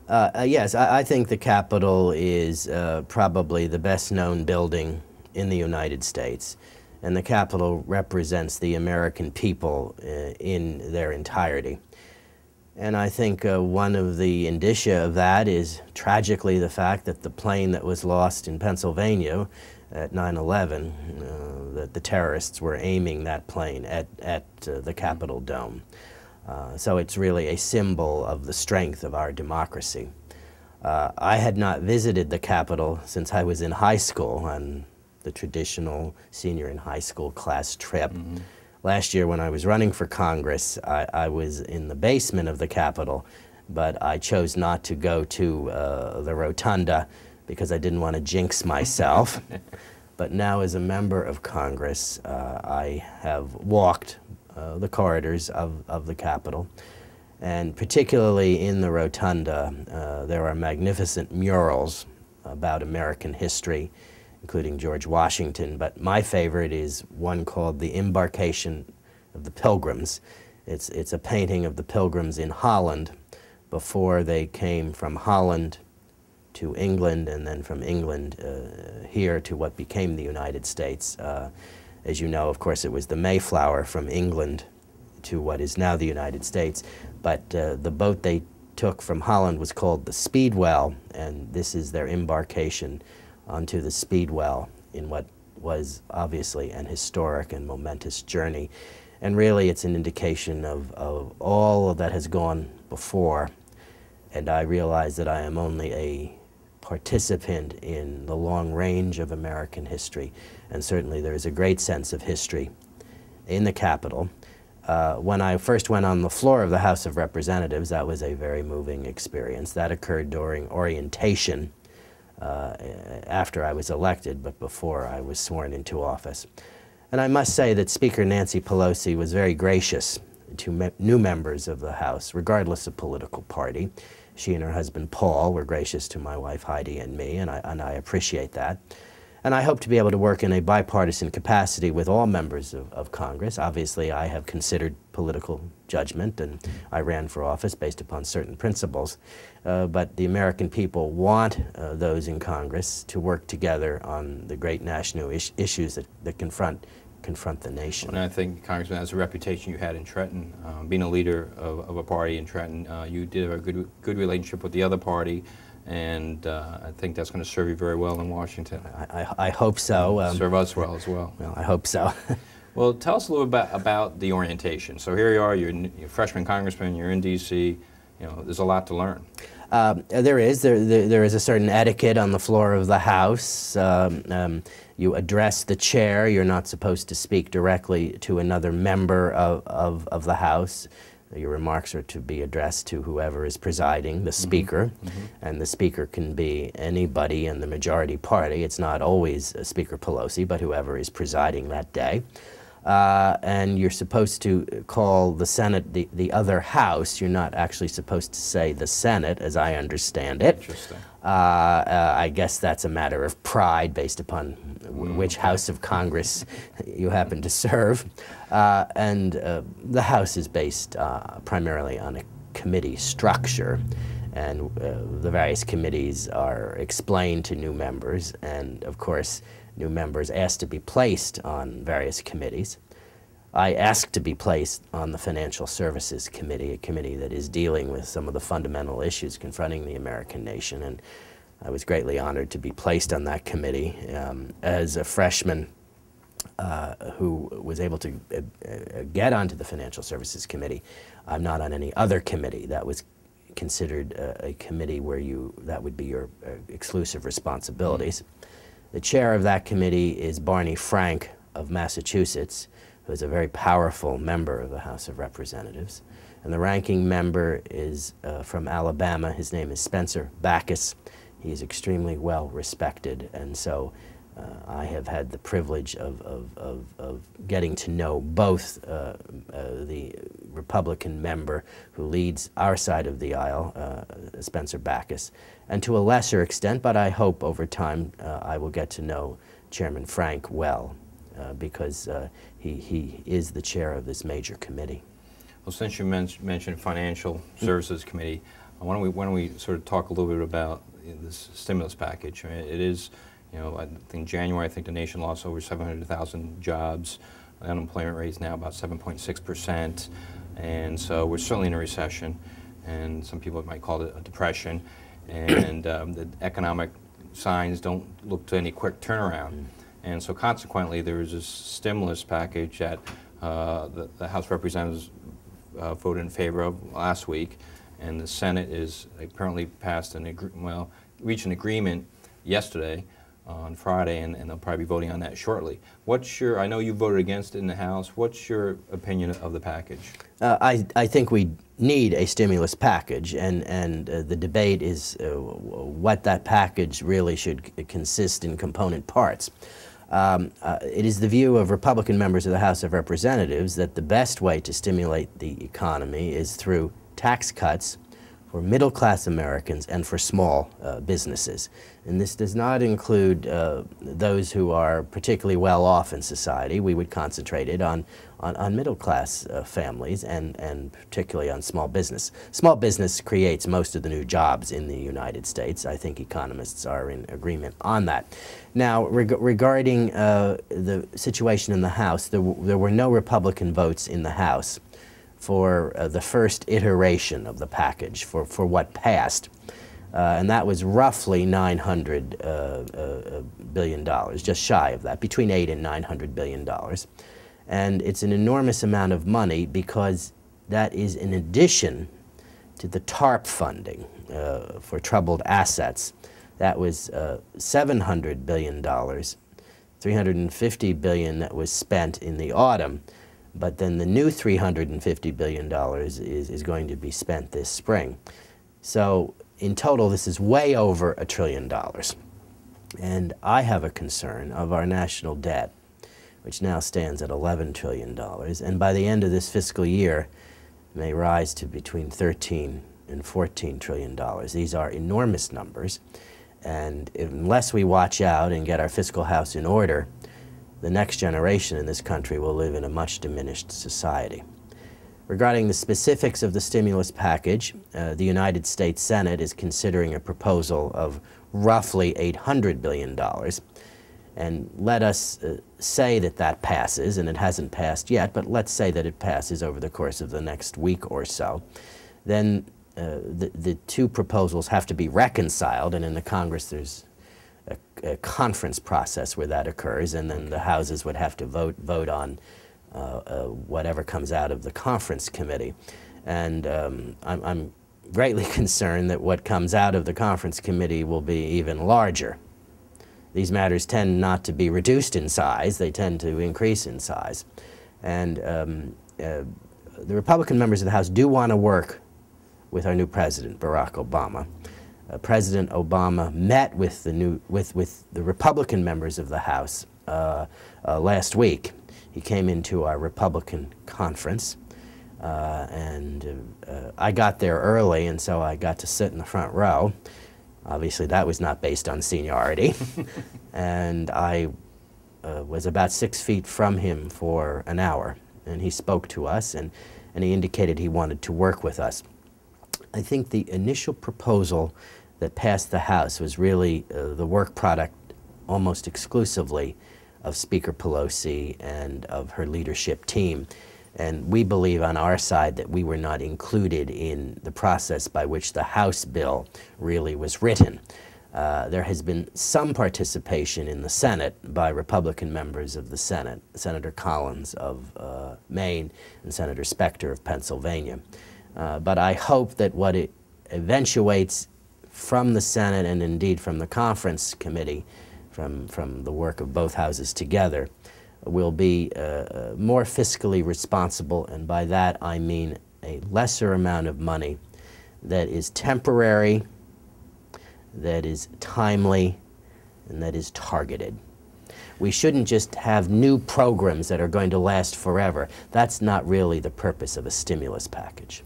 Yes, I think the Capitol is probably the best-known building in the United States, and the Capitol represents the American people in their entirety. And I think one of the indicia of that is tragically the fact that the plane that was lost in Pennsylvania at 9/11, that the terrorists were aiming that plane at the Capitol dome. So it's really a symbol of the strength of our democracy. I had not visited the Capitol since I was in high school on the traditional senior in high school class trip. Last year when I was running for Congress, I was in the basement of the Capitol, but I chose not to go to the rotunda because I didn't want to jinx myself. But now as a member of Congress, I have walked the corridors of the Capitol, and particularly in the rotunda, there are magnificent murals about American history, including George Washington, but my favorite is one called The Embarkation of the Pilgrims. It's a painting of the Pilgrims in Holland before they came from Holland to England, and then from England here to what became the United States. As you know, of course, it was the Mayflower from England to what is now the United States, but the boat they took from Holland was called the Speedwell, and this is their embarkation onto the Speedwell in what was obviously an historic and momentous journey. And really it's an indication of all that has gone before, and I realize that I am only a participant in the long range of American history, and certainly there is a great sense of history in the Capitol. When I first went on the floor of the House of Representatives, that was a very moving experience. That occurred during orientation after I was elected, but before I was sworn into office. And I must say that Speaker Nancy Pelosi was very gracious to new members of the House, regardless of political party. She and her husband Paul were gracious to my wife Heidi and me, and I appreciate that. And I hope to be able to work in a bipartisan capacity with all members of Congress. Obviously, I have considered political judgment, and I ran for office based upon certain principles. But the American people want those in Congress to work together on the great national issues that confront the nation. And I think, Congressman, that's a reputation you had in Trenton. Being a leader of a party in Trenton, you did have a good relationship with the other party, and I think that's going to serve you very well in Washington. I hope so. Serve us well as well. Well, I hope so. Well, tell us a little bit about the orientation. So here you are, you're a freshman congressman, you're in D.C., you know, there's a lot to learn. There is a certain etiquette on the floor of the House. You address the chair. You're not supposed to speak directly to another member of the House. Your remarks are to be addressed to whoever is presiding, the Speaker, and the Speaker can be anybody in the majority party. It's not always Speaker Pelosi, but whoever is presiding that day. And you're supposed to call the Senate the other house. You're not actually supposed to say the Senate, as I understand it. Interesting. I guess that's a matter of pride based upon which House of Congress you happen to serve. And the House is based primarily on a committee structure, and the various committees are explained to new members, and of course new members asked to be placed on various committees. I asked to be placed on the Financial Services Committee, a committee that is dealing with some of the fundamental issues confronting the American nation, and I was greatly honored to be placed on that committee. As a freshman who was able to get onto the Financial Services Committee, I'm not on any other committee that was considered a committee where that would be your exclusive responsibilities. The chair of that committee is Barney Frank of Massachusetts, who is a very powerful member of the House of Representatives. And the ranking member is from Alabama. His name is Spencer Bachus. He is extremely well respected, and so I have had the privilege of getting to know both the Republican member who leads our side of the aisle, Spencer Bachus, and to a lesser extent, but I hope over time I will get to know Chairman Frank well, because he is the chair of this major committee. Well, since you mentioned Financial Services Committee, Why don't we sort of talk a little bit about this stimulus package? I mean, it is, you know, I think January, I think the nation lost over 700,000 jobs. The unemployment rate is now about 7.6%, and so we're certainly in a recession, and some people might call it a depression, and the economic signs don't look to any quick turnaround. And so consequently, there is this stimulus package that the House of Representatives voted in favor of last week, and the Senate is apparently passed reached an agreement yesterday on Friday, and they'll probably be voting on that shortly. I know you voted against it in the House. What's your opinion of the package? I think we need a stimulus package, and the debate is what that package really should consist in component parts. It is the view of Republican members of the House of Representatives that the best way to stimulate the economy is through tax cuts for middle-class Americans and for small businesses. And this does not include those who are particularly well off in society. We would concentrate it on middle-class families and particularly on small business. Small business creates most of the new jobs in the United States. I think economists are in agreement on that. Now, regarding the situation in the House, there were no Republican votes in the House for the first iteration of the package, for what passed. And that was roughly $900 billion, just shy of that, between $800 and $900 billion. And it's an enormous amount of money because that is in addition to the TARP funding for troubled assets. That was $700 billion, $350 billion that was spent in the autumn. But then the new $350 billion is going to be spent this spring. So in total, this is way over $1 trillion. And I have a concern of our national debt, which now stands at $11 trillion. And by the end of this fiscal year, may rise to between $13 and $14 trillion. These are enormous numbers. And unless we watch out and get our fiscal house in order, the next generation in this country will live in a much diminished society. Regarding the specifics of the stimulus package, the United States Senate is considering a proposal of roughly $800 billion. And let us say that that passes, and it hasn't passed yet, but let's say that it passes over the course of the next week or so. Then the two proposals have to be reconciled, and in the Congress there's a conference process where that occurs, and then the houses would have to vote on whatever comes out of the conference committee. And I'm greatly concerned that what comes out of the conference committee will be even larger. These matters tend not to be reduced in size, they tend to increase in size. And the Republican members of the House do want to work with our new president, Barack Obama. President Obama met with the Republican members of the House last week. He came into our Republican conference, and I got there early, and so I got to sit in the front row. Obviously, that was not based on seniority. And I was about 6 feet from him for an hour, and he spoke to us, and he indicated he wanted to work with us. I think the initial proposal that passed the House was really the work product almost exclusively of Speaker Pelosi and of her leadership team. And we believe on our side that we were not included in the process by which the House bill really was written. There has been some participation in the Senate by Republican members of the Senate, Senator Collins of Maine and Senator Specter of Pennsylvania. But I hope that what it eventuates from the Senate and indeed from the conference committee, from the work of both houses together, will be more fiscally responsible, and by that I mean a lesser amount of money that is temporary, that is timely, and that is targeted. We shouldn't just have new programs that are going to last forever. That's not really the purpose of a stimulus package.